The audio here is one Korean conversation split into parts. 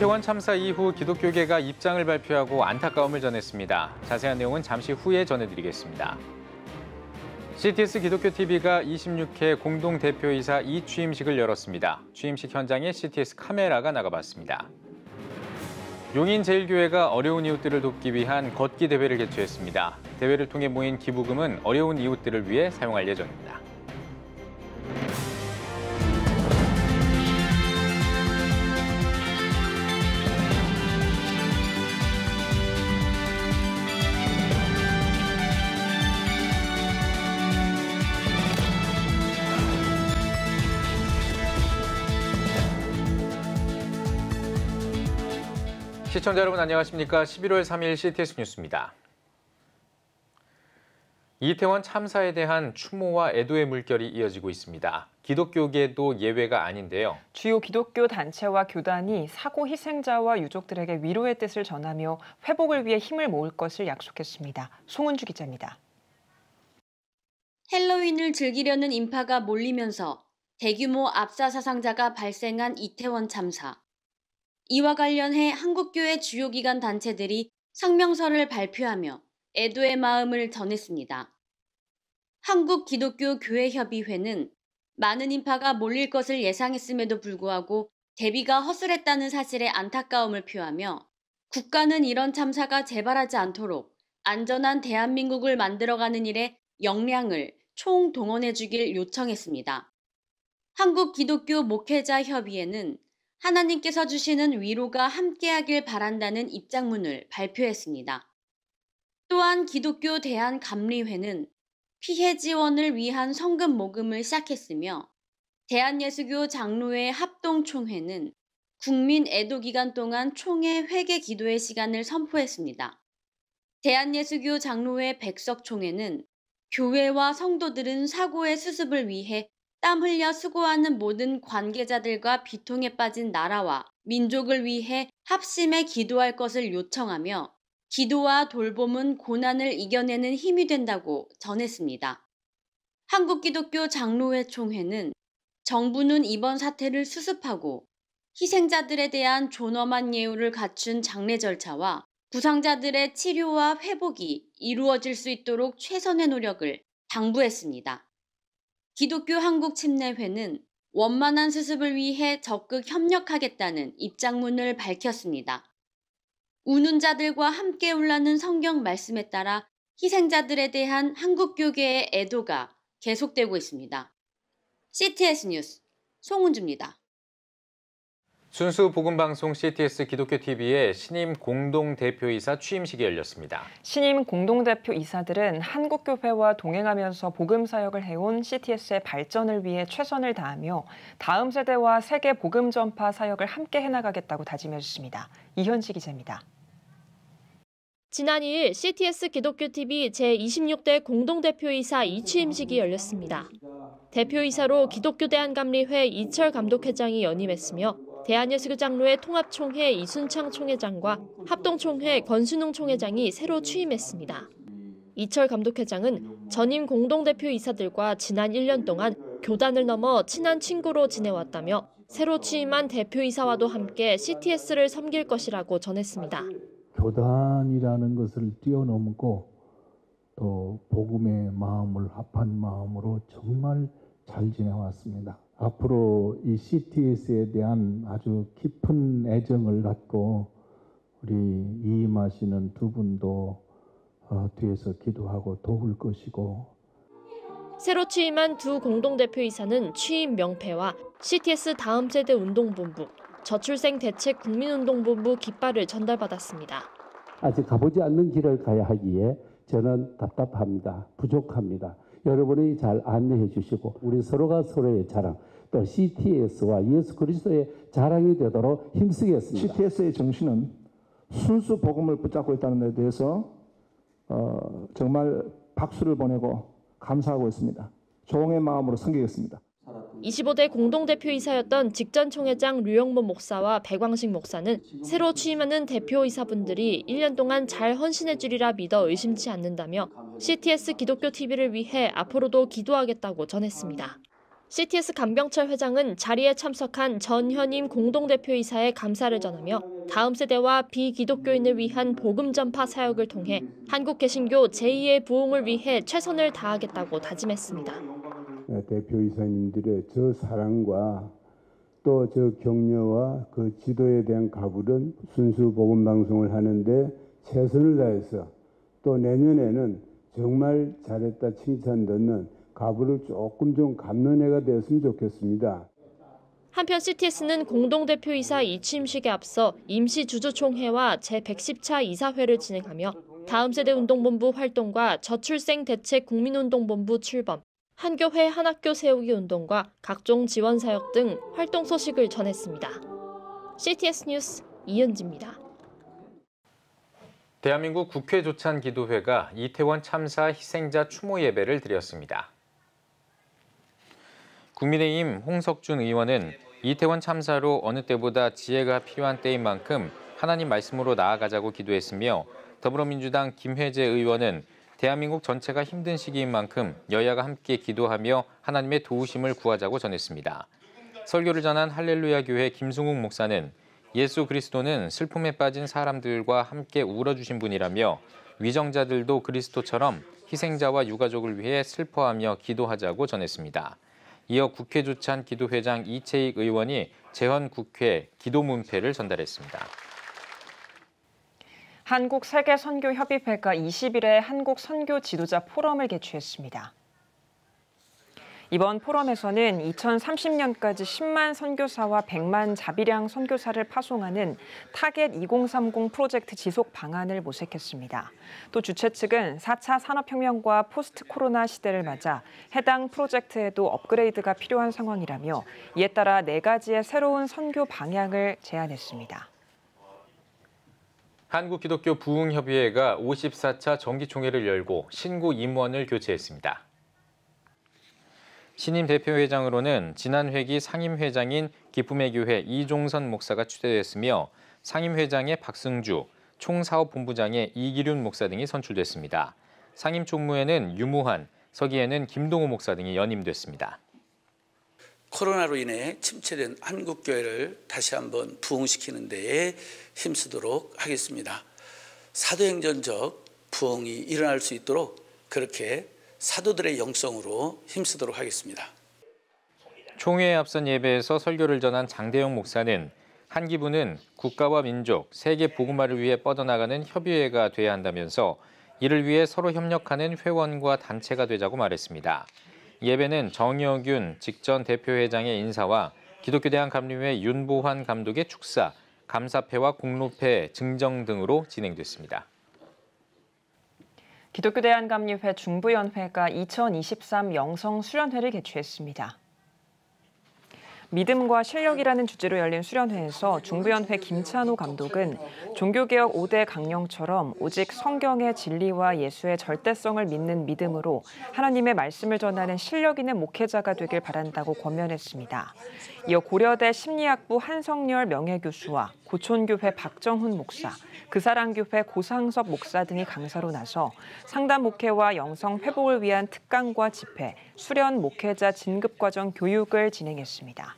이태원 참사 이후 기독교계가 입장을 발표하고 안타까움을 전했습니다. 자세한 내용은 잠시 후에 전해드리겠습니다. CTS 기독교TV가 26회 공동대표이사 이취임식을 열었습니다. 취임식 현장에 CTS 카메라가 나가봤습니다. 용인제일교회가 어려운 이웃들을 돕기 위한 걷기 대회를 개최했습니다. 대회를 통해 모인 기부금은 어려운 이웃들을 위해 사용할 예정입니다. 시청자 여러분 안녕하십니까? 11월 3일 CTS 뉴스입니다. 이태원 참사에 대한 추모와 애도의 물결이 이어지고 있습니다. 기독교계도 예외가 아닌데요. 주요 기독교 단체와 교단이 사고 희생자와 유족들에게 위로의 뜻을 전하며 회복을 위해 힘을 모을 것을 약속했습니다. 송은주 기자입니다. 헬로윈을 즐기려는 인파가 몰리면서 대규모 압사 사상자가 발생한 이태원 참사. 이와 관련해 한국교회 주요 기관 단체들이 성명서를 발표하며 애도의 마음을 전했습니다. 한국기독교교회협의회는 많은 인파가 몰릴 것을 예상했음에도 불구하고 대비가 허술했다는 사실에 안타까움을 표하며 국가는 이런 참사가 재발하지 않도록 안전한 대한민국을 만들어가는 일에 역량을 총동원해 주길 요청했습니다. 한국기독교목회자협의회는 하나님께서 주시는 위로가 함께하길 바란다는 입장문을 발표했습니다. 또한 기독교 대한감리회는 피해 지원을 위한 성금 모금을 시작했으며 대한예수교 장로회 합동총회는 국민 애도 기간 동안 총회 회개 기도의 시간을 선포했습니다. 대한예수교 장로회 백석총회는 교회와 성도들은 사고의 수습을 위해 땀 흘려 수고하는 모든 관계자들과 비통에 빠진 나라와 민족을 위해 합심해 기도할 것을 요청하며 기도와 돌봄은 고난을 이겨내는 힘이 된다고 전했습니다. 한국기독교 장로회 총회는 정부는 이번 사태를 수습하고 희생자들에 대한 존엄한 예우를 갖춘 장례 절차와 부상자들의 치료와 회복이 이루어질 수 있도록 최선의 노력을 당부했습니다. 기독교 한국침례회는 원만한 수습을 위해 적극 협력하겠다는 입장문을 밝혔습니다. 우는 자들과 함께 울라는 성경 말씀에 따라 희생자들에 대한 한국교계의 애도가 계속되고 있습니다. CTS 뉴스 송은주입니다. 순수 복음방송 CTS 기독교TV의 신임 공동대표이사 취임식이 열렸습니다. 신임 공동대표이사들은 한국교회와 동행하면서 복음 사역을 해온 CTS의 발전을 위해 최선을 다하며 다음 세대와 세계 복음 전파 사역을 함께 해나가겠다고 다짐했습니다. 이현지 기자입니다. 지난 2일 CTS 기독교TV 제26대 공동대표이사 이취임식이 열렸습니다. 대표이사로 기독교 대한감리회 이철 감독회장이 연임했으며 대한예수교 장로회 통합총회 이순창 총회장과 합동총회 권순웅 총회장이 새로 취임했습니다. 이철 감독회장은 전임 공동대표이사들과 지난 1년 동안 교단을 넘어 친한 친구로 지내왔다며 새로 취임한 대표이사와도 함께 CTS를 섬길 것이라고 전했습니다. 교단이라는 것을 뛰어넘고 또 복음의 마음을 합한 마음으로 정말 잘 지내왔습니다. 앞으로 이 CTS에 대한 아주 깊은 애정을 갖고 우리 이임하시는 두 분도 뒤에서 기도하고 도울 것이고. 새로 취임한 두 공동대표이사는 취임 명패와 CTS 다음 세대 운동본부, 저출생 대책 국민운동본부 깃발을 전달받았습니다. 아직 가보지 않는 길을 가야 하기에 저는 답답합니다. 부족합니다. 여러분이 잘 안내해 주시고 우리 서로가 서로의 자랑, 또 CTS와 예수 그리스도의 자랑이 되도록 힘쓰겠습니다. CTS의 정신은 순수 복음을 붙잡고 있다는 데 대해서 정말 박수를 보내고 감사하고 있습니다. 종의 마음으로 섬기겠습니다. 25대 공동대표이사였던 직전 총회장 류영모 목사와 백광식 목사는 새로 취임하는 대표이사분들이 1년 동안 잘 헌신해 주리라 믿어 의심치 않는다며 CTS 기독교TV를 위해 앞으로도 기도하겠다고 전했습니다. CTS 강병철 회장은 자리에 참석한 전현임 공동대표이사의 감사를 전하며 다음 세대와 비기독교인을 위한 복음 전파 사역을 통해 한국 개신교 제2의 부흥을 위해 최선을 다하겠다고 다짐했습니다. 대표이사님들의 저 사랑과 또 저 격려와 그 지도에 대한 가불은 순수 복음 방송을 하는데 최선을 다해서 또 내년에는 정말 잘했다 칭찬 듣는 가불을 조금 좀 갚는 해가 되었으면 좋겠습니다. 한편 CTS는 공동대표이사 이취임식에 앞서 임시주주총회와 제110차 이사회를 진행하며 다음 세대 운동본부 활동과 저출생 대책 국민운동본부 출범, 한교회 한학교 세우기 운동과 각종 지원 사역 등 활동 소식을 전했습니다. CTS 뉴스 이은지입니다. 대한민국 국회 조찬기도회가 이태원 참사 희생자 추모 예배를 드렸습니다. 국민의힘 홍석준 의원은 이태원 참사로 어느 때보다 지혜가 필요한 때인 만큼 하나님 말씀으로 나아가자고 기도했으며 더불어민주당 김회재 의원은 대한민국 전체가 힘든 시기인 만큼 여야가 함께 기도하며 하나님의 도우심을 구하자고 전했습니다. 설교를 전한 할렐루야 교회 김승욱 목사는 예수 그리스도는 슬픔에 빠진 사람들과 함께 울어주신 분이라며 위정자들도 그리스도처럼 희생자와 유가족을 위해 슬퍼하며 기도하자고 전했습니다. 이어 국회 조찬 기도회장 이채익 의원이 재헌 국회 기도 문패를 전달했습니다. 한국세계선교협의회가 20일에 한국 선교 지도자 포럼을 개최했습니다. 이번 포럼에서는 2030년까지 10만 선교사와 100만 자비량 선교사를 파송하는 타겟 2030 프로젝트 지속 방안을 모색했습니다. 또 주최 측은 4차 산업혁명과 포스트 코로나 시대를 맞아 해당 프로젝트에도 업그레이드가 필요한 상황이라며 이에 따라 4가지의 새로운 선교 방향을 제안했습니다. 한국기독교 부흥협의회가 54차 정기총회를 열고 신구 임원을 교체했습니다. 신임 대표회장으로는 지난 회기 상임회장인 기쁨의 교회 이종선 목사가 추대됐으며 상임회장에 박승주, 총사업본부장에 이기륜 목사 등이 선출됐습니다. 상임총무에는 유무한, 서기에는 김동호 목사 등이 연임됐습니다. 코로나로 인해 침체된 한국교회를 다시 한번 부흥시키는 데에 힘쓰도록 하겠습니다. 사도행전적 부흥이 일어날 수 있도록 그렇게 사도들의 영성으로 힘쓰도록 하겠습니다. 총회에 앞선 예배에서 설교를 전한 장대영 목사는 한 기부는 국가와 민족, 세계 복음화를 위해 뻗어나가는 협의회가 돼야 한다면서 이를 위해 서로 협력하는 회원과 단체가 되자고 말했습니다. 예배는 정여균 직전 대표회장의 인사와 기독교대한감리회 윤보환 감독의 축사, 감사패와 공로패 증정 등으로 진행됐습니다. 기독교대한감리회 중부연회가 2023 영성수련회를 개최했습니다. 믿음과 실력이라는 주제로 열린 수련회에서 중부연회 김찬호 감독은 종교개혁 5대 강령처럼 오직 성경의 진리와 예수의 절대성을 믿는 믿음으로 하나님의 말씀을 전하는 실력 있는 목회자가 되길 바란다고 권면했습니다. 이어 고려대 심리학부 한성열 명예교수와 고촌교회 박정훈 목사, 그사랑교회 고상섭 목사 등이 강사로 나서 상담 목회와 영성 회복을 위한 특강과 집회, 수련 목회자 진급과정 교육을 진행했습니다.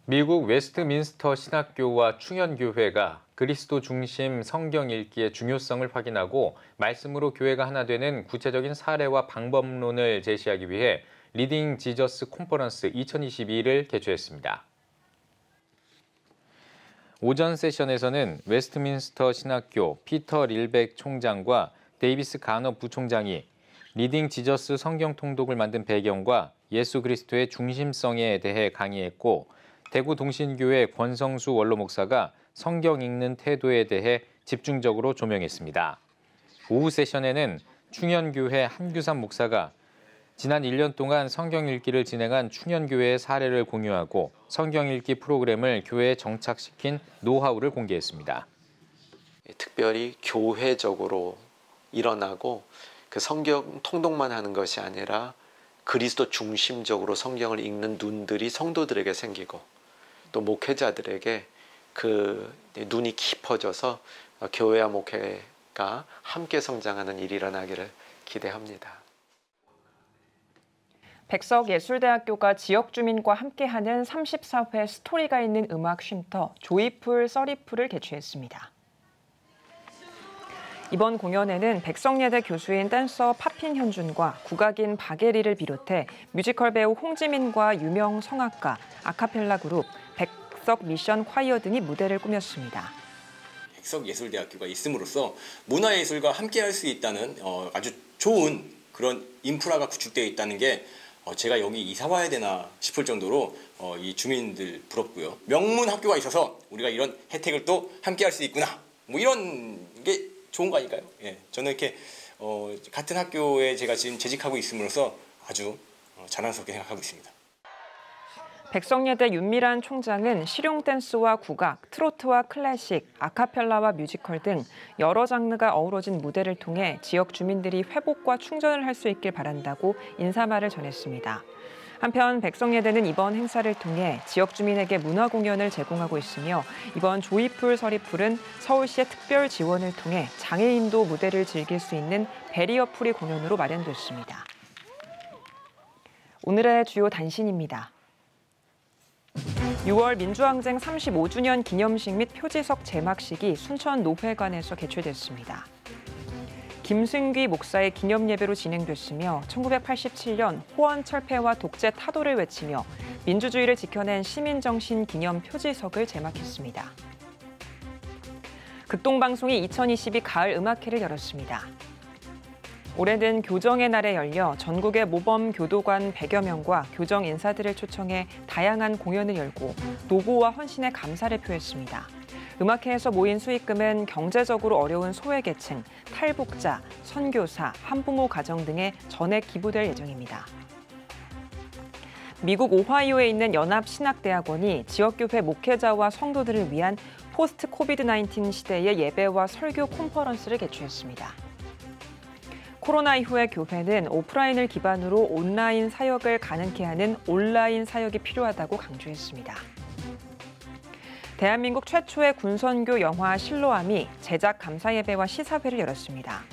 미국 웨스트민스터 신학교와 충현교회가 그리스도 중심 성경 읽기의 중요성을 확인하고 말씀으로 교회가 하나 되는 구체적인 사례와 방법론을 제시하기 위해 리딩 지저스 콘퍼런스 2022를 개최했습니다. 오전 세션에서는 웨스트민스터 신학교 피터 릴백 총장과 데이비스 가너 부총장이 리딩 지저스 성경 통독을 만든 배경과 예수 그리스도의 중심성에 대해 강의했고 대구 동신교회 권성수 원로 목사가 성경 읽는 태도에 대해 집중적으로 조명했습니다. 오후 세션에는 충현교회 한규삼 목사가 지난 1년 동안 성경 읽기를 진행한 충현교회의 사례를 공유하고 성경 읽기 프로그램을 교회에 정착시킨 노하우를 공개했습니다. 특별히 교회적으로 일어나고 그 성경 통독만 하는 것이 아니라 그리스도 중심적으로 성경을 읽는 눈들이 성도들에게 생기고 또 목회자들에게 그 눈이 깊어져서 교회와 목회가 함께 성장하는 일이 일어나기를 기대합니다. 백석예술대학교가 지역 주민과 함께하는 34회 스토리가 있는 음악 쉼터 조이풀 써리풀을 개최했습니다. 이번 공연에는 백석예대 교수인 댄서 파핀 현준과 국악인 박예리를 비롯해 뮤지컬 배우 홍지민과 유명 성악가, 아카펠라 그룹, 백석 미션 콰이어 등이 무대를 꾸몄습니다. 백석예술대학교가 있음으로써 문화예술과 함께할 수 있다는 아주 좋은 그런 인프라가 구축되어 있다는 게 제가 여기 이사 와야 되나 싶을 정도로 이 주민들 부럽고요. 명문 학교가 있어서 우리가 이런 혜택을 또 함께할 수 있구나. 뭐 이런 게 좋은 거 아닐까요? 예, 저는 이렇게 같은 학교에 제가 지금 재직하고 있음으로써 아주 자랑스럽게 생각하고 있습니다. 백석예대 윤미란 총장은 실용 댄스와 국악, 트로트와 클래식, 아카펠라와 뮤지컬 등 여러 장르가 어우러진 무대를 통해 지역 주민들이 회복과 충전을 할 수 있길 바란다고 인사말을 전했습니다. 한편 백석예대는 이번 행사를 통해 지역 주민에게 문화 공연을 제공하고 있으며 이번 조이풀 서리풀은 서울시의 특별 지원을 통해 장애인도 무대를 즐길 수 있는 베리어프리 공연으로 마련됐습니다. 오늘의 주요 단신입니다. 6월 민주항쟁 35주년 기념식 및 표지석 제막식이 순천 노회관에서 개최됐습니다. 김승귀 목사의 기념 예배로 진행됐으며 1987년 호원 철폐와 독재 타도를 외치며 민주주의를 지켜낸 시민정신 기념 표지석을 제막했습니다. 극동방송이 2022 가을 음악회를 열었습니다. 올해는 교정의 날에 열려 전국의 모범 교도관 100여 명과 교정 인사들을 초청해 다양한 공연을 열고 노고와 헌신에 감사를 표했습니다. 음악회에서 모인 수익금은 경제적으로 어려운 소외계층, 탈북자, 선교사, 한부모 가정 등에 전액 기부될 예정입니다. 미국 오하이오에 있는 연합신학대학원이 지역교회 목회자와 성도들을 위한 포스트 코비드-19 시대의 예배와 설교 콘퍼런스를 개최했습니다. 코로나 이후의 교회는 오프라인을 기반으로 온라인 사역을 가능케 하는 온라인 사역이 필요하다고 강조했습니다. 대한민국 최초의 군선교 영화 실로암이 제작 감사 예배와 시사회를 열었습니다.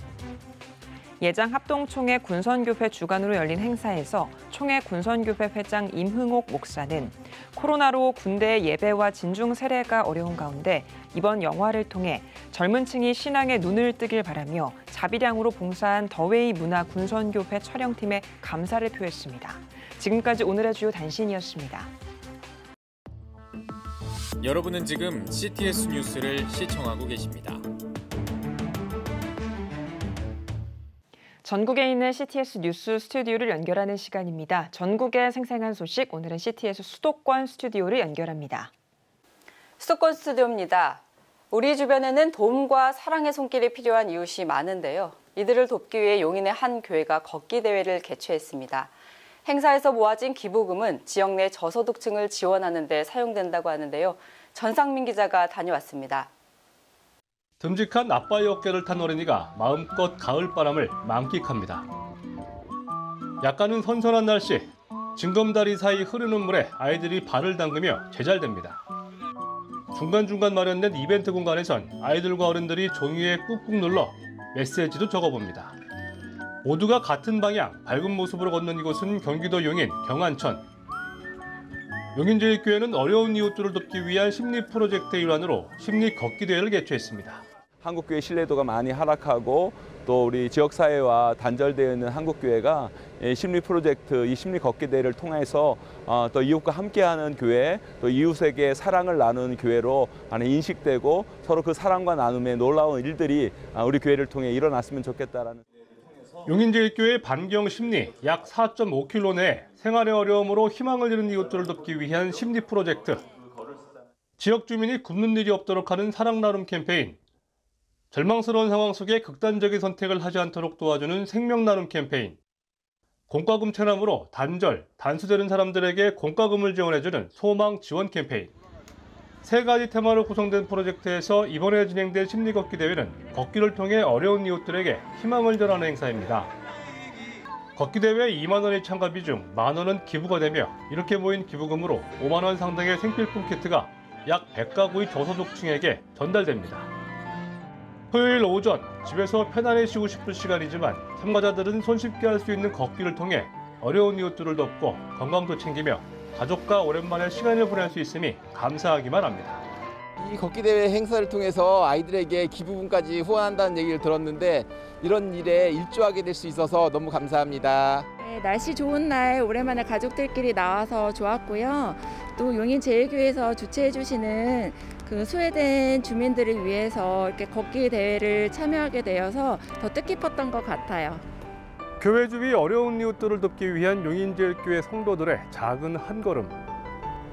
예장 합동총회 군선교회 주관으로 열린 행사에서 총회 군선교회 회장 임흥옥 목사는 코로나로 군대의 예배와 진중 세례가 어려운 가운데 이번 영화를 통해 젊은 층이 신앙에 눈을 뜨길 바라며 자비량으로 봉사한 더웨이 문화 군선교회 촬영팀에 감사를 표했습니다. 지금까지 오늘의 주요 단신이었습니다. 여러분은 지금 CTS 뉴스를 시청하고 계십니다. 전국에 있는 CTS 뉴스 스튜디오를 연결하는 시간입니다. 전국의 생생한 소식, 오늘은 CTS 수도권 스튜디오를 연결합니다. 수도권 스튜디오입니다. 우리 주변에는 도움과 사랑의 손길이 필요한 이웃이 많은데요. 이들을 돕기 위해 용인의 한 교회가 걷기 대회를 개최했습니다. 행사에서 모아진 기부금은 지역 내 저소득층을 지원하는 데 사용된다고 하는데요. 전상민 기자가 다녀왔습니다. 듬직한 아빠의 어깨를 탄 어린이가 마음껏 가을바람을 만끽합니다. 약간은 선선한 날씨, 징검다리 사이 흐르는 물에 아이들이 발을 담그며 제잘됩니다. 중간중간 마련된 이벤트 공간에선 아이들과 어른들이 종이에 꾹꾹 눌러 메시지도 적어봅니다. 모두가 같은 방향, 밝은 모습으로 걷는 이곳은 경기도 용인 경안천. 용인제일교회는 어려운 이웃들을 돕기 위한 심리 프로젝트의 일환으로 심리 걷기 대회를 개최했습니다. 한국교회 신뢰도가 많이 하락하고 또 우리 지역사회와 단절되어 있는 한국교회가 심리 프로젝트, 이 심리 걷기 대회를 통해서 또 이웃과 함께하는 교회, 또 이웃에게 사랑을 나누는 교회로 많이 인식되고 서로 그 사랑과 나눔의 놀라운 일들이 우리 교회를 통해 일어났으면 좋겠다라는. 용인제일교회 반경 심리 약 4.5km 내에 생활의 어려움으로 희망을 잃은 이웃들을 돕기 위한 심리 프로젝트. 지역 주민이 굶는 일이 없도록 하는 사랑 나눔 캠페인. 절망스러운 상황 속에 극단적인 선택을 하지 않도록 도와주는 생명 나눔 캠페인. 공과금 체납으로 단절, 단수되는 사람들에게 공과금을 지원해주는 소망 지원 캠페인. 세 가지 테마로 구성된 프로젝트에서 이번에 진행된 심리 걷기 대회는 걷기를 통해 어려운 이웃들에게 희망을 전하는 행사입니다. 걷기 대회 2만 원의 참가비 중 만 원은 기부가 되며 이렇게 모인 기부금으로 5만 원 상당의 생필품 키트가 약 100가구의 저소득층에게 전달됩니다. 토요일 오전 집에서 편안히 쉬고 싶을 시간이지만 참가자들은 손쉽게 할 수 있는 걷기를 통해 어려운 이웃들을 돕고 건강도 챙기며 가족과 오랜만에 시간을 보낼 수 있음이 감사하기만 합니다. 이 걷기대회 행사를 통해서 아이들에게 기부금까지 후원한다는 얘기를 들었는데 이런 일에 일조하게 될 수 있어서 너무 감사합니다. 네, 날씨 좋은 날 오랜만에 가족들끼리 나와서 좋았고요. 또 용인제일교회에서 주최해 주시는 그 소외된 주민들을 위해서 이렇게 걷기 대회를 참여하게 되어서 더 뜻깊었던 것 같아요. 교회 주위 어려운 이웃들을 돕기 위한 용인제일교회 성도들의 작은 한 걸음.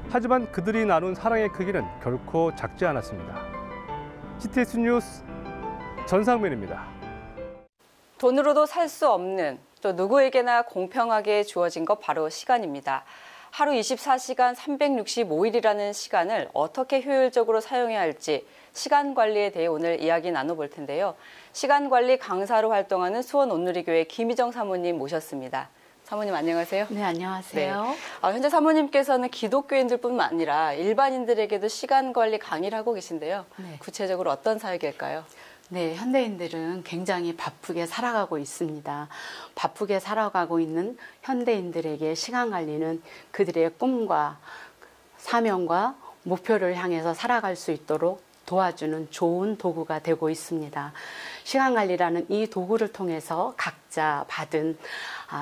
하지만 그들이 나눈 사랑의 크기는 결코 작지 않았습니다. CTS 뉴스 전상민입니다. 돈으로도 살 수 없는, 또 누구에게나 공평하게 주어진 것 바로 시간입니다. 하루 24시간 365일이라는 시간을 어떻게 효율적으로 사용해야 할지 시간 관리에 대해 오늘 이야기 나눠볼 텐데요. 시간 관리 강사로 활동하는 수원 온누리교회 김희정 사모님 모셨습니다. 사모님 안녕하세요. 네, 안녕하세요. 네. 현재 사모님께서는 기독교인들뿐만 아니라 일반인들에게도 시간 관리 강의를 하고 계신데요. 네. 구체적으로 어떤 사역일까요? 네, 현대인들은 굉장히 바쁘게 살아가고 있습니다. 바쁘게 살아가고 있는 현대인들에게 시간 관리는 그들의 꿈과 사명과 목표를 향해서 살아갈 수 있도록 도와주는 좋은 도구가 되고 있습니다. 시간 관리라는 이 도구를 통해서 각자 받은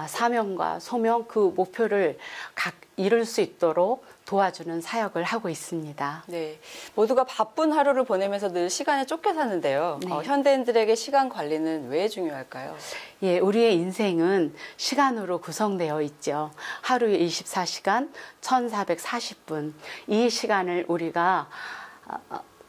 사명과 소명, 그 목표를 각 이룰 수 있도록 도와주는 사역을 하고 있습니다. 네, 모두가 바쁜 하루를 보내면서 늘 시간에 쫓겨 사는데요. 네. 현대인들에게 시간 관리는 왜 중요할까요? 예, 우리의 인생은 시간으로 구성되어 있죠. 하루에 24시간, 1440분. 이 시간을 우리가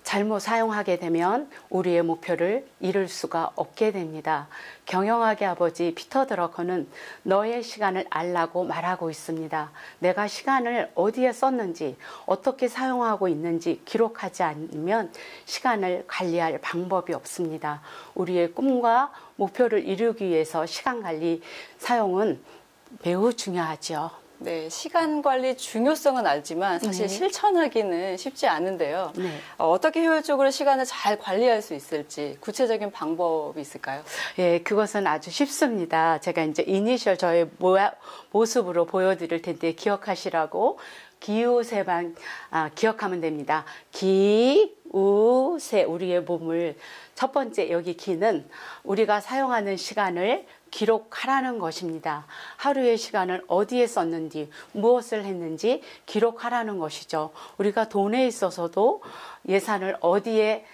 잘못 사용하게 되면 우리의 목표를 이룰 수가 없게 됩니다. 경영학의 아버지 피터 드러커는 너의 시간을 알라고 말하고 있습니다. 내가 시간을 어디에 썼는지, 어떻게 사용하고 있는지 기록하지 않으면 시간을 관리할 방법이 없습니다. 우리의 꿈과 목표를 이루기 위해서 시간 관리 사용은 매우 중요하죠. 네, 시간 관리 중요성은 알지만 사실 네. 실천하기는 쉽지 않은데요. 네. 어떻게 효율적으로 시간을 잘 관리할 수 있을지 구체적인 방법이 있을까요? 예, 그것은 아주 쉽습니다. 제가 이제 이니셜 저의 모습으로 보여드릴 텐데 기억하시라고 기우세만 기억하면 됩니다. 기우세, 우리의 몸을 첫 번째 여기 기는 우리가 사용하는 시간을 기록하라는 것입니다. 하루의 시간을 어디에 썼는지, 무엇을 했는지 기록하라는 것이죠. 우리가 돈에 있어서도 예산을 어디에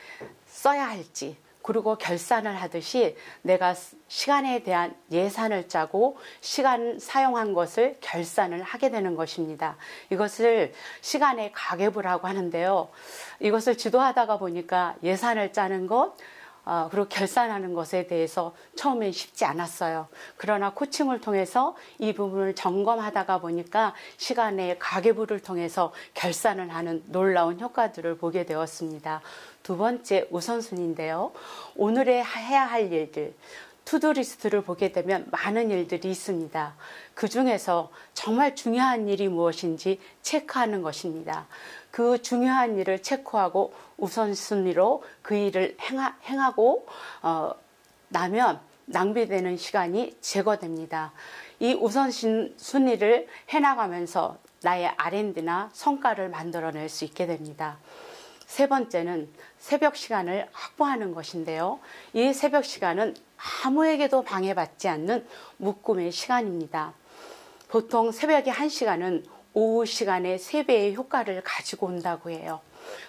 써야 할지, 그리고 결산을 하듯이 내가 시간에 대한 예산을 짜고 시간 사용한 것을 결산을 하게 되는 것입니다. 이것을 시간의 가계부라고 하는데요. 이것을 지도하다가 보니까 예산을 짜는 것, 그리고 결산하는 것에 대해서 처음엔 쉽지 않았어요. 그러나 코칭을 통해서 이 부분을 점검하다가 보니까 시간의 가계부를 통해서 결산을 하는 놀라운 효과들을 보게 되었습니다. 두 번째 우선순위인데요. 오늘의 해야 할 일들, 투두리스트를 보게 되면 많은 일들이 있습니다. 그 중에서 정말 중요한 일이 무엇인지 체크하는 것입니다. 그 중요한 일을 체크하고 우선순위로 그 일을 행하고 나면 낭비되는 시간이 제거됩니다. 이 우선순위를 해나가면서 나의 R&D나 성과를 만들어낼 수 있게 됩니다. 세 번째는 새벽 시간을 확보하는 것인데요. 이 새벽 시간은 아무에게도 방해받지 않는 묶음의 시간입니다. 보통 새벽에 1시간은 오후 시간의 3배의 효과를 가지고 온다고 해요.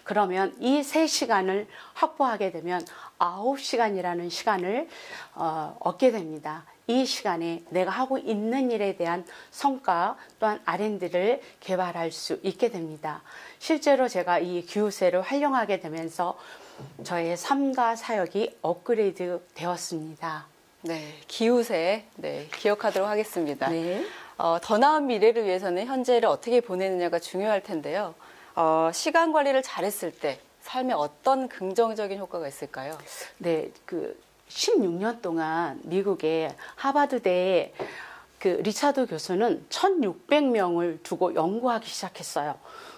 그러면 이 3시간을 확보하게 되면 9시간이라는 시간을 얻게 됩니다. 이 시간에 내가 하고 있는 일에 대한 성과 또한 R&D를 개발할 수 있게 됩니다. 실제로 제가 이 기우세를 활용하게 되면서 저의 삶과 사역이 업그레이드 되었습니다. 네, 기우세, 네, 기억하도록 하겠습니다. 네. 더 나은 미래를 위해서는 현재를 어떻게 보내느냐가 중요할 텐데요. 시간 관리를 잘했을 때 삶에 어떤 긍정적인 효과가 있을까요? 네, 16년 동안 미국의 하버드대의 리차드 교수는 1,600명을 두고 연구하기 시작했어요.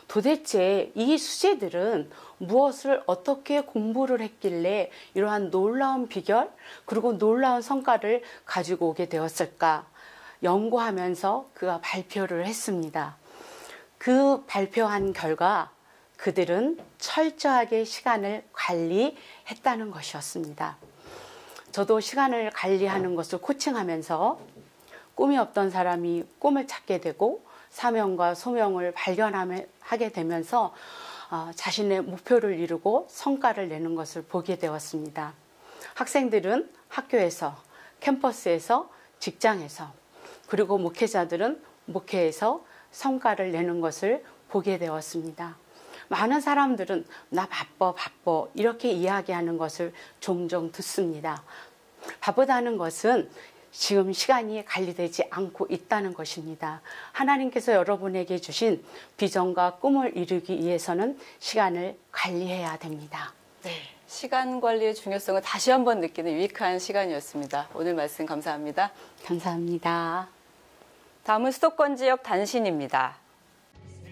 도대체 이 수재들은 무엇을 어떻게 공부를 했길래 이러한 놀라운 비결 그리고 놀라운 성과를 가지고 오게 되었을까? 연구하면서 그가 발표를 했습니다. 그 발표한 결과 그들은 철저하게 시간을 관리했다는 것이었습니다. 저도 시간을 관리하는 것을 코칭하면서 꿈이 없던 사람이 꿈을 찾게 되고 사명과 소명을 발견하게 되면서 자신의 목표를 이루고 성과를 내는 것을 보게 되었습니다. 학생들은 학교에서, 캠퍼스에서, 직장에서, 그리고 목회자들은 목회에서 성과를 내는 것을 보게 되었습니다. 많은 사람들은 나 바빠 이렇게 이야기하는 것을 종종 듣습니다. 바쁘다는 것은 지금 시간이 관리되지 않고 있다는 것입니다. 하나님께서 여러분에게 주신 비전과 꿈을 이루기 위해서는 시간을 관리해야 됩니다. 네, 시간 관리의 중요성을 다시 한번 느끼는 유익한 시간이었습니다. 오늘 말씀 감사합니다. 감사합니다. 다음은 수도권 지역 단신입니다.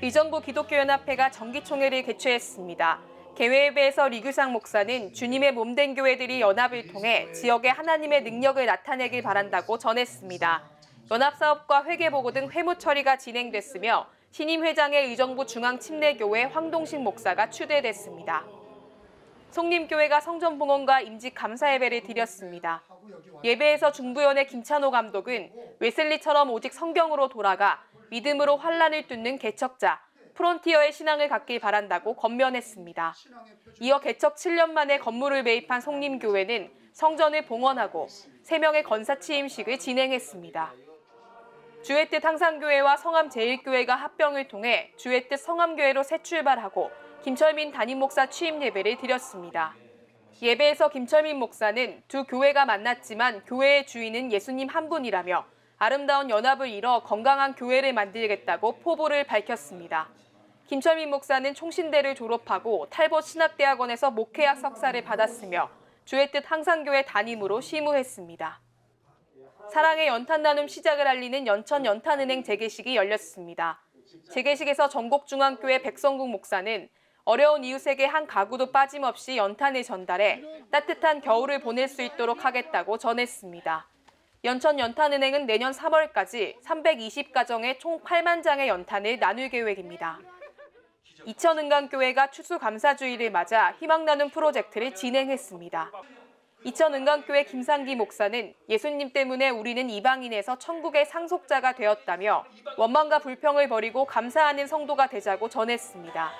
의정부 기독교연합회가 정기총회를 개최했습니다. 개회에서 리규상 목사는 주님의 몸된 교회들이 연합을 통해 지역의 하나님의 능력을 나타내길 바란다고 전했습니다. 연합사업과 회계보고 등 회무 처리가 진행됐으며 신임 회장의 의정부 중앙침례교회 황동식 목사가 추대됐습니다. 송림교회가 성전봉헌과 임직 감사예배를 드렸습니다. 예배에서 중부연의 김찬호 감독은 웨슬리처럼 오직 성경으로 돌아가 믿음으로 환란을 뚫는 개척자, 프론티어의 신앙을 갖길 바란다고 권면했습니다. 이어 개척 7년 만에 건물을 매입한 송림교회는 성전을 봉헌하고 3명의 건사 취임식을 진행했습니다. 주의 뜻 항상교회와 성암제일교회가 합병을 통해 주의 뜻 성암교회로 새 출발하고 김철민 담임 목사 취임 예배를 드렸습니다. 예배에서 김철민 목사는 두 교회가 만났지만 교회의 주인은 예수님 한 분이라며 아름다운 연합을 이뤄 건강한 교회를 만들겠다고 포부를 밝혔습니다. 김철민 목사는 총신대를 졸업하고 탈봇 신학대학원에서 목회학 석사를 받았으며 주의 뜻 항상교회 담임으로 심우했습니다. 사랑의 연탄 나눔 시작을 알리는 연천 연탄은행 재개식이 열렸습니다. 재개식에서 전곡중앙교회 백성국 목사는 어려운 이웃에게 한 가구도 빠짐없이 연탄을 전달해 따뜻한 겨울을 보낼 수 있도록 하겠다고 전했습니다. 연천 연탄은행은 내년 3월까지 320가정에 총 8만 장의 연탄을 나눌 계획입니다. 이천은강교회가 추수감사주의를 맞아 희망나눔 프로젝트를 진행했습니다. 이천은강교회 김상기 목사는 예수님 때문에 우리는 이방인에서 천국의 상속자가 되었다며 원망과 불평을 버리고 감사하는 성도가 되자고 전했습니다.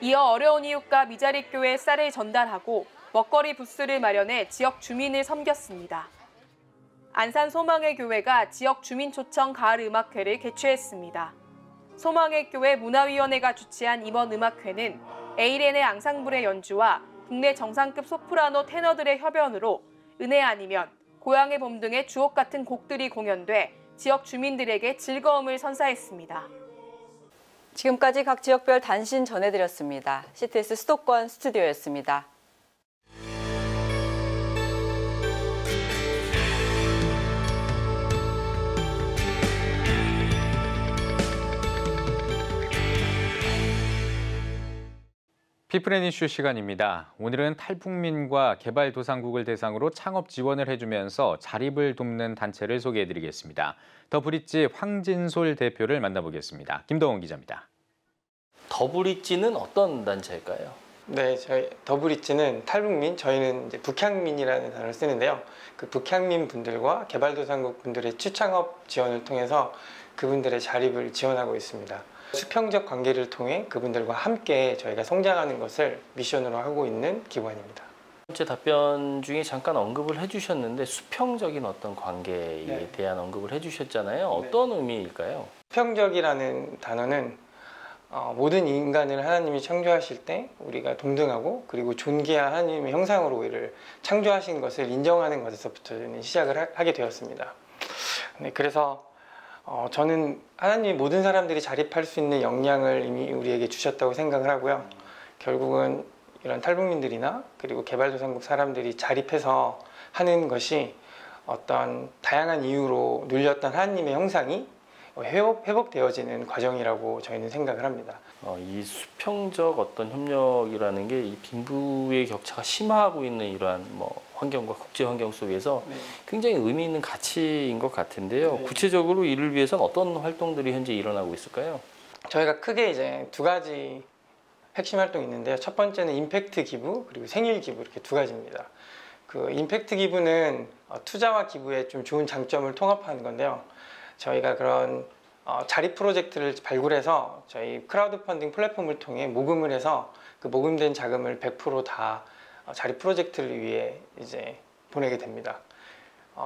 이어 어려운 이웃과 미자립 교회에 쌀을 전달하고 먹거리 부스를 마련해 지역 주민을 섬겼습니다. 안산 소망의 교회가 지역 주민 초청 가을 음악회를 개최했습니다. 소망의 교회 문화위원회가 주최한 이번 음악회는 에이렌의 앙상블의 연주와 국내 정상급 소프라노 테너들의 협연으로 은혜 아니면 고향의 봄 등의 주옥 같은 곡들이 공연돼 지역 주민들에게 즐거움을 선사했습니다. 지금까지 각 지역별 단신 전해드렸습니다. CTS 수도권 스튜디오였습니다. 피플앤이슈 시간입니다. 오늘은 탈북민과 개발도상국을 대상으로 창업 지원을 해주면서 자립을 돕는 단체를 소개해드리겠습니다. 더브릿지 황진솔 대표를 만나보겠습니다. 김동원 기자입니다. 더브릿지는 어떤 단체일까요? 네, 저희 더브릿지는 탈북민, 저희는 이제 북향민이라는 단어를 쓰는데요. 그 북향민 분들과 개발도상국 분들의 추창업 지원을 통해서 그분들의 자립을 지원하고 있습니다. 수평적 관계를 통해 그분들과 함께 저희가 성장하는 것을 미션으로 하고 있는 기관입니다. 제 답변 중에 잠깐 언급을 해주셨는데 수평적인 어떤 관계에 대한 언급을 해주셨잖아요. 어떤 의미일까요? 수평적이라는 단어는 모든 인간을 하나님이 창조하실 때 우리가 동등하고 그리고 존귀한 하나님의 형상으로 우리를 창조하신 것을 인정하는 것에서부터 저는 시작을 하게 되었습니다. 네, 그래서 저는 하나님이 모든 사람들이 자립할 수 있는 역량을 이미 우리에게 주셨다고 생각을 하고요. 결국은 이런 탈북민들이나 그리고 개발도상국 사람들이 자립해서 하는 것이 어떤 다양한 이유로 눌렸던 하나님의 형상이 회복되어지는 과정이라고 저희는 생각을 합니다. 이 수평적 어떤 협력이라는 게 이 빈부의 격차가 심화하고 있는 이러한 뭐 환경과 국제 환경 속에서 굉장히 의미 있는 가치인 것 같은데요. 구체적으로 이를 위해서는 어떤 활동들이 현재 일어나고 있을까요? 저희가 크게 이제 두 가지 핵심 활동이 있는데요. 첫 번째는 임팩트 기부, 그리고 생일 기부, 이렇게 두 가지입니다. 그 임팩트 기부는 투자와 기부의 좀 좋은 장점을 통합하는 건데요. 저희가 그런 자립 프로젝트를 발굴해서 저희 크라우드 펀딩 플랫폼을 통해 모금을 해서 그 모금된 자금을 100% 다 자립 프로젝트를 위해 이제 보내게 됩니다.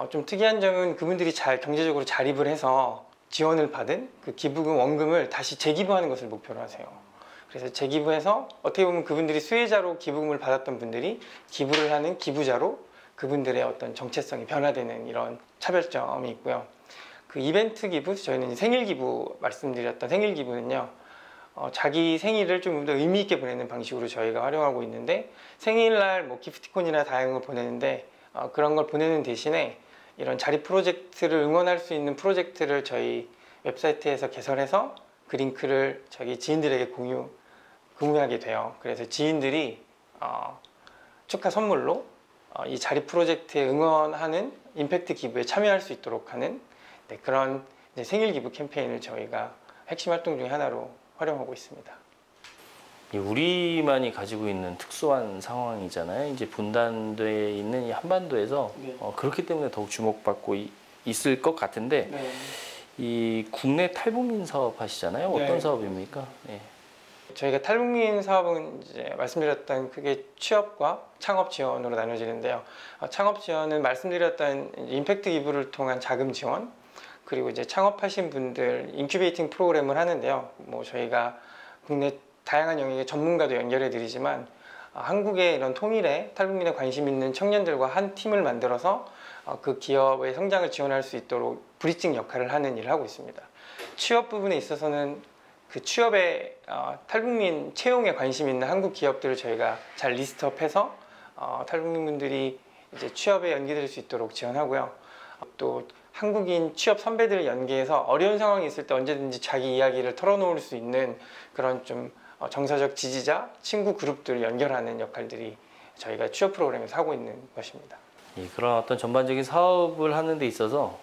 좀 특이한 점은 그분들이 잘 경제적으로 자립을 해서 지원을 받은 그 기부금 원금을 다시 재기부하는 것을 목표로 하세요. 그래서 재기부해서 어떻게 보면 그분들이 수혜자로 기부금을 받았던 분들이 기부를 하는 기부자로 그분들의 어떤 정체성이 변화되는 이런 차별점이 있고요. 그 이벤트 기부, 저희는 생일 기부 말씀드렸던 생일 기부는요, 자기 생일을 좀 더 의미 있게 보내는 방식으로 저희가 활용하고 있는데, 생일날 뭐 기프티콘이나 다양한 걸 보내는데 그런 걸 보내는 대신에 이런 자립 프로젝트를 응원할 수 있는 프로젝트를 저희 웹사이트에서 개설해서 그 링크를 자기 지인들에게 공유하게 돼요. 그래서 지인들이 축하 선물로 이 자립 프로젝트에 응원하는 임팩트 기부에 참여할 수 있도록 하는 그런 생일 기부 캠페인을 저희가 핵심 활동 중에 하나로 활용하고 있습니다. 우리만이 가지고 있는 특수한 상황이잖아요. 이제 분단돼 있는 이 한반도에서 그렇기 때문에 더욱 주목받고 있을 것 같은데 이 국내 탈북민 사업 하시잖아요. 어떤 사업입니까? 저희가 탈북민 사업은 이제 말씀드렸던 크게 취업과 창업 지원으로 나눠지는데요. 창업 지원은 말씀드렸던 임팩트 기부를 통한 자금 지원, 그리고 이제 창업하신 분들 인큐베이팅 프로그램을 하는데요. 뭐 저희가 국내 다양한 영역의 전문가도 연결해 드리지만 한국의 이런 통일에 탈북민에 관심 있는 청년들과 한 팀을 만들어서 그 기업의 성장을 지원할 수 있도록 브리징 역할을 하는 일을 하고 있습니다. 취업 부분에 있어서는 그 취업에 탈북민 채용에 관심 있는 한국 기업들을 저희가 잘 리스트업해서 탈북민분들이 이제 취업에 연계될 수 있도록 지원하고요. 또 한국인 취업 선배들을 연계해서 어려운 상황이 있을 때 언제든지 자기 이야기를 털어놓을 수 있는 그런 좀 정서적 지지자, 친구 그룹들을 연결하는 역할들이 저희가 취업 프로그램에서 하고 있는 것입니다. 그런 어떤 전반적인 사업을 하는 데 있어서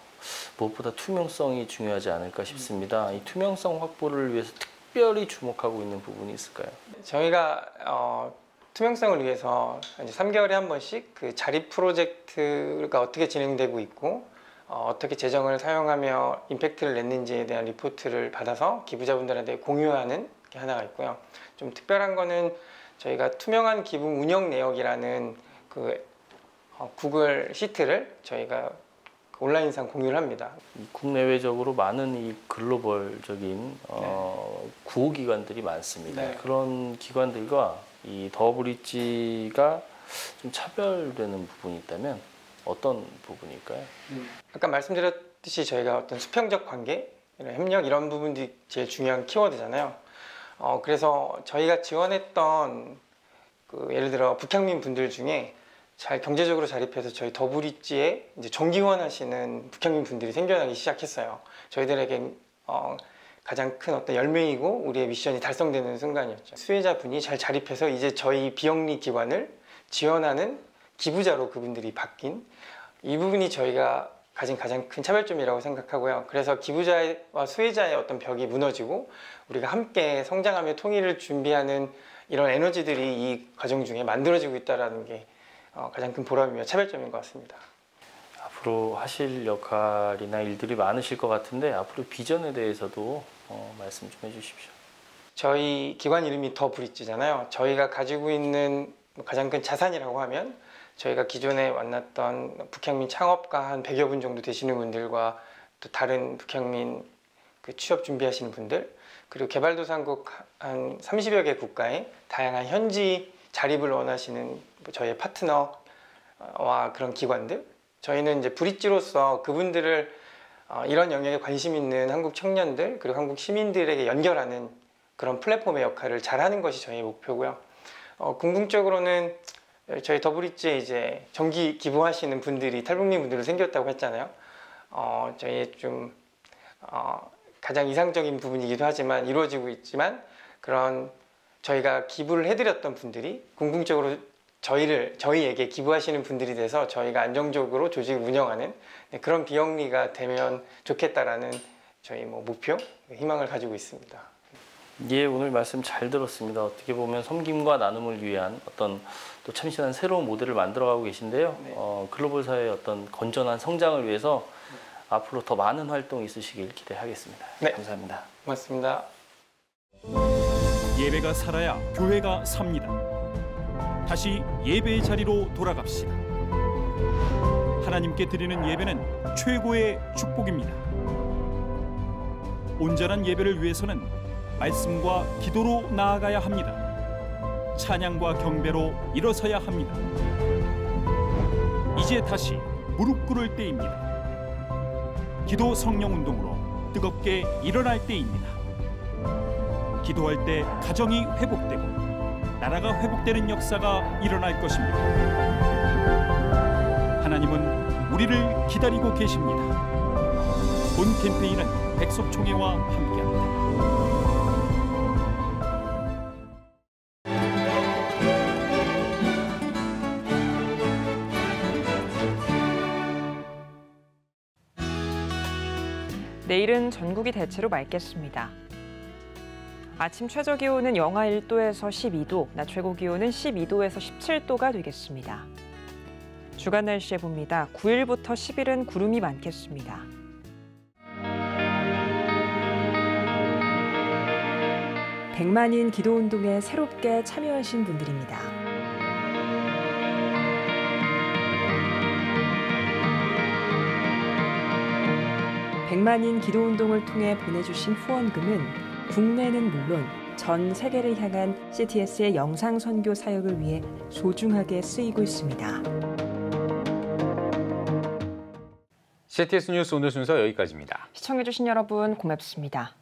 무엇보다 투명성이 중요하지 않을까 싶습니다. 이 투명성 확보를 위해서 특별히 주목하고 있는 부분이 있을까요? 저희가 투명성을 위해서 이제 3개월에 한 번씩 그 자립 프로젝트가 어떻게 진행되고 있고 어떻게 재정을 사용하며 임팩트를 냈는지에 대한 리포트를 받아서 기부자분들한테 공유하는 게 하나가 있고요. 좀 특별한 거는 저희가 투명한 기부 운영 내역이라는 그 구글 시트를 저희가 온라인상 공유를 합니다. 국내외적으로 많은 이 글로벌적인 구호기관들이 많습니다. 그런 기관들과 이 더브릿지가 좀 차별되는 부분이 있다면 어떤 부분일까요? 아까 말씀드렸듯이 저희가 어떤 수평적 관계, 협력 이런 부분들이 제일 중요한 키워드잖아요. 그래서 저희가 지원했던 그 예를 들어 북향민 분들 중에 잘 경제적으로 자립해서 저희 더브릿지에 이제 정기원 하시는 북향민 분들이 생겨나기 시작했어요. 저희들에게 가장 큰 어떤 열매이고 우리의 미션이 달성되는 순간이었죠. 수혜자분이 잘 자립해서 이제 저희 비영리 기관을 지원하는 기부자로 그분들이 바뀐 이 부분이 저희가 가진 가장 큰 차별점이라고 생각하고요. 그래서 기부자와 수혜자의 어떤 벽이 무너지고 우리가 함께 성장하며 통일을 준비하는 이런 에너지들이 이 과정 중에 만들어지고 있다는 게 가장 큰 보람이며 차별점인 것 같습니다. 앞으로 하실 역할이나 일들이 많으실 것 같은데 앞으로 비전에 대해서도 말씀 좀 해주십시오. 저희 기관 이름이 더브릿지잖아요. 저희가 가지고 있는 가장 큰 자산이라고 하면 저희가 기존에 만났던 북향민 창업가 한 100여 분 정도 되시는 분들과 또 다른 북향민 그 취업 준비하시는 분들, 그리고 개발도상국 한 30여 개 국가의 다양한 현지 자립을 원하시는 저희의 파트너와 그런 기관들, 저희는 이제 브릿지로서 그분들을 이런 영역에 관심 있는 한국 청년들 그리고 한국 시민들에게 연결하는 그런 플랫폼의 역할을 잘하는 것이 저희의 목표고요. 궁극적으로는 저희 더브릿지에 이제 정기 기부하시는 분들이 탈북민 분들로 생겼다고 했잖아요. 저희의 좀 가장 이상적인 부분이기도 하지만 이루어지고 있지만 그런 저희가 기부를 해드렸던 분들이 궁극적으로 저희에게 기부하시는 분들이 돼서 저희가 안정적으로 조직을 운영하는 그런 비영리가 되면 좋겠다라는 저희 목표, 희망을 가지고 있습니다. 예, 오늘 말씀 잘 들었습니다. 어떻게 보면 섬김과 나눔을 위한 어떤 또 참신한 새로운 모델을 만들어가고 계신데요. 글로벌 사회의 어떤 건전한 성장을 위해서 앞으로 더 많은 활동이 있으시길 기대하겠습니다. 네. 감사합니다. 고맙습니다. 예배가 살아야 교회가 삽니다. 다시 예배의 자리로 돌아갑시다. 하나님께 드리는 예배는 최고의 축복입니다. 온전한 예배를 위해서는 말씀과 기도로 나아가야 합니다. 찬양과 경배로 일어서야 합니다. 이제 다시 무릎 꿇을 때입니다. 기도 성령 운동으로 뜨겁게 일어날 때입니다. 기도할 때 가정이 회복되고 나라가 회복되는 역사가 일어날 것입니다. 하나님은 우리를 기다리고 계십니다. 본 캠페인은 백석총회와 함께합니다. 내일은 전국이 대체로 맑겠습니다. 아침 최저기온은 영하 1도에서 12도, 낮 최고기온은 12도에서 17도가 되겠습니다. 주간 날씨 해봅니다. 9일부터 10일은 구름이 많겠습니다. 백만인 기도운동에 새롭게 참여하신 분들입니다. 백만인 기도운동을 통해 보내주신 후원금은 국내는 물론 전 세계를 향한 CTS의 영상 선교 사역을 위해 소중하게 쓰이고 있습니다. CTS 뉴스 오늘 순서 여기까지입니다. 시청해주신 여러분 고맙습니다.